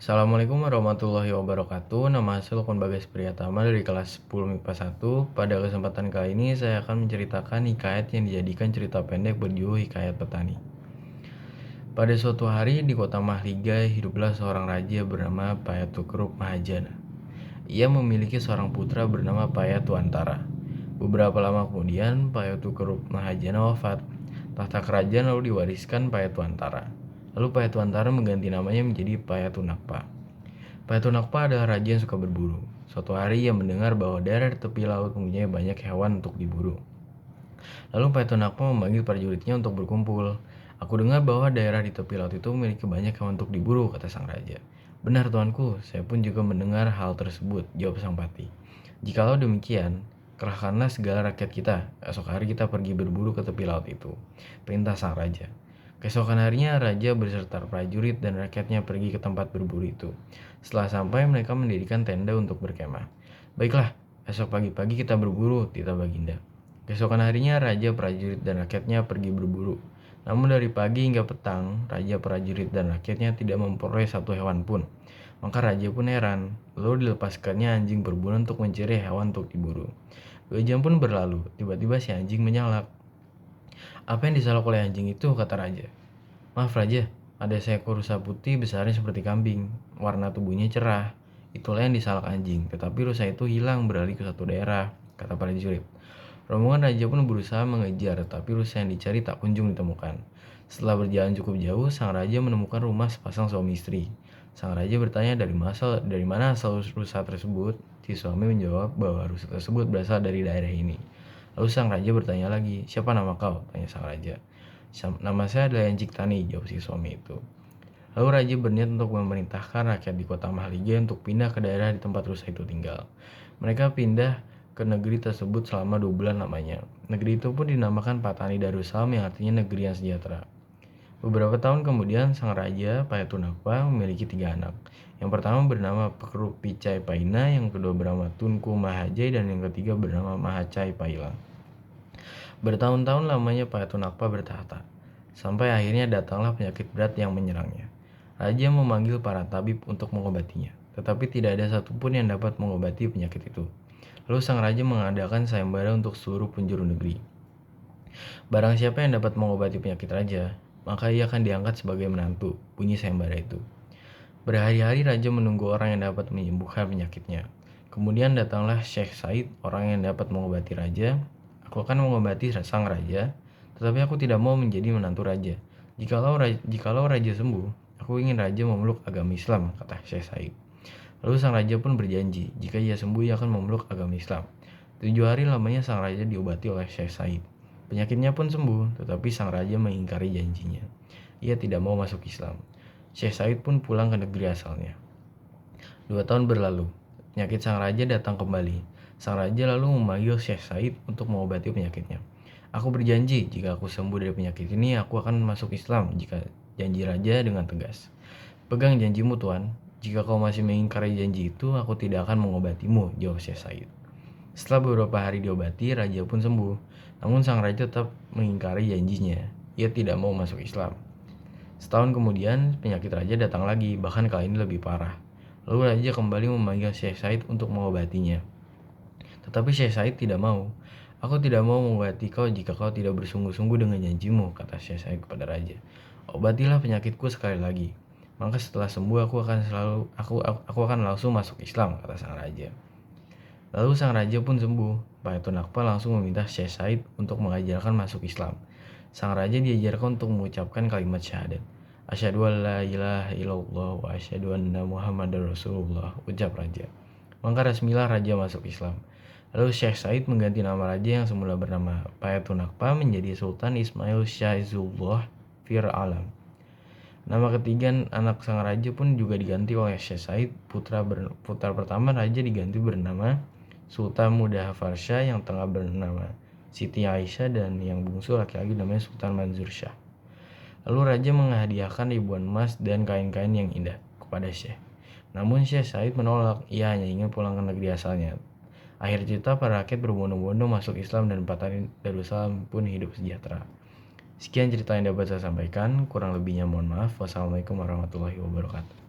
Assalamualaikum warahmatullahi wabarakatuh. Nama saya Lukman Bagas Priyatama dari kelas 10 MIPA 1. Pada kesempatan kali ini saya akan menceritakan hikayat yang dijadikan cerita pendek berjudul Hikayat Petani. Pada suatu hari di kota Mahliga hiduplah seorang raja bernama Payatukruk Mahajana. Ia memiliki seorang putra bernama Payatuantara. Beberapa lama kemudian Payatukruk Mahajana wafat. Tahta kerajaan lalu diwariskan Payatuantara. Lalu Payatuantara mengganti namanya menjadi Payatunakpa. Payatunakpa adalah raja yang suka berburu. Suatu hari ia mendengar bahwa daerah di tepi laut mempunyai banyak hewan untuk diburu. Lalu Payatunakpa memanggil prajuritnya untuk berkumpul. Aku dengar bahwa daerah di tepi laut itu memiliki banyak hewan untuk diburu, kata sang raja. Benar tuanku, saya pun juga mendengar hal tersebut, jawab sang pati. Jikalau demikian, kerahkanlah segala rakyat kita. Esok hari kita pergi berburu ke tepi laut itu, perintah sang raja. Keesokan harinya raja beserta prajurit dan rakyatnya pergi ke tempat berburu itu. Setelah sampai mereka mendirikan tenda untuk berkemah. Baiklah, esok pagi-pagi kita berburu, titah Baginda. Keesokan harinya raja, prajurit dan rakyatnya pergi berburu. Namun dari pagi hingga petang, raja, prajurit dan rakyatnya tidak memperoleh satu hewan pun. Maka raja pun heran, lalu dilepaskannya anjing berburu untuk mencari hewan untuk diburu. 2 jam pun berlalu, tiba-tiba si anjing menyalak. Apa yang disalak oleh anjing itu, kata raja. Maaf raja, ada seekor rusa putih besarnya seperti kambing. Warna tubuhnya cerah. Itulah yang disalak anjing, tetapi rusa itu hilang beralih ke satu daerah, kata prajurit. Rombongan raja pun berusaha mengejar, tapi rusa yang dicari tak kunjung ditemukan. Setelah berjalan cukup jauh, sang raja menemukan rumah sepasang suami istri. Sang raja bertanya dari mana asal rusa tersebut. Si suami menjawab bahwa rusa tersebut berasal dari daerah ini. Lalu sang raja bertanya lagi, siapa nama kau? Tanya sang raja. Nama saya adalah Yancik Tani, jawab si suami itu. Lalu raja berniat untuk memerintahkan rakyat di kota Mahliga untuk pindah ke daerah di tempat rusa itu tinggal. Mereka pindah ke negeri tersebut selama 2 bulan lamanya. Negeri itu pun dinamakan Patani Darussalam yang artinya negeri yang sejahtera. Beberapa tahun kemudian sang raja Payatunakpa memiliki 3 anak. Yang pertama bernama Pekruk Picai Paina, yang kedua bernama Tunku Mahajai, dan yang ketiga bernama Mahacai Paila. Bertahun-tahun lamanya Payatunakpa bertahta, sampai akhirnya datanglah penyakit berat yang menyerangnya. Raja memanggil para tabib untuk mengobatinya, tetapi tidak ada satupun yang dapat mengobati penyakit itu. Lalu sang raja mengadakan sayembara untuk seluruh penjuru negeri. Barang siapa yang dapat mengobati penyakit raja, maka ia akan diangkat sebagai menantu, bunyi sayembara itu. Berhari-hari raja menunggu orang yang dapat menyembuhkan penyakitnya. Kemudian datanglah Syekh Said, orang yang dapat mengobati raja. Aku akan mengobati sang raja, tetapi aku tidak mau menjadi menantu raja. Jikalau raja sembuh, aku ingin raja memeluk agama Islam, kata Syekh Said. Lalu sang raja pun berjanji, jika ia sembuh ia akan memeluk agama Islam. 7 hari lamanya sang raja diobati oleh Syekh Said. Penyakitnya pun sembuh, tetapi sang raja mengingkari janjinya. Ia tidak mau masuk Islam. Syekh Said pun pulang ke negeri asalnya. 2 tahun berlalu, penyakit sang raja datang kembali. Sang raja lalu memanggil Syekh Said untuk mengobati penyakitnya. Aku berjanji, jika aku sembuh dari penyakit ini, aku akan masuk Islam, jika janji raja dengan tegas. Pegang janjimu, Tuan. Jika kau masih mengingkari janji itu, aku tidak akan mengobatimu, jawab Syekh Said. Setelah beberapa hari diobati, raja pun sembuh. Namun sang raja tetap mengingkari janjinya. Ia tidak mau masuk Islam. Setahun kemudian, penyakit raja datang lagi, bahkan kali ini lebih parah. Lalu raja kembali memanggil Syekh Said untuk mengobatinya. Tetapi Syekh Said tidak mau. Aku tidak mau mengobati kau jika kau tidak bersungguh-sungguh dengan janjimu, kata Syekh Said kepada raja. Obatilah penyakitku sekali lagi. Maka setelah sembuh aku akan langsung masuk Islam, kata sang raja. Lalu sang raja pun sembuh. Payatunakpa langsung meminta Syekh Said untuk mengajarkan masuk Islam. Sang raja diajarkan untuk mengucapkan kalimat syahadat. Asyhadu an la ilaha illallah wa asyhadu anna Muhammadar Rasulullah, ucap raja. Maka resmilah raja masuk Islam. Lalu Syekh Said mengganti nama raja yang semula bernama Payatunakpa menjadi Sultan Ismail Shah Izzullah Fir Alam. Nama ketiga anak sang raja pun juga diganti oleh Syekh Said. Putra pertama raja diganti bernama Sultan Mudahafar Shah, yang tengah bernama Siti Aisyah, dan yang bungsu laki-laki namanya Sultan Manzur Shah. Lalu raja menghadiahkan ribuan emas dan kain-kain yang indah kepada Syekh. Namun Syekh Said menolak, ia hanya ingin pulang ke negeri asalnya. Akhir cerita, para rakyat berbondong-bondong masuk Islam dan Patani Darussalam pun hidup sejahtera. Sekian cerita yang dapat saya sampaikan, kurang lebihnya mohon maaf. Wassalamualaikum warahmatullahi wabarakatuh.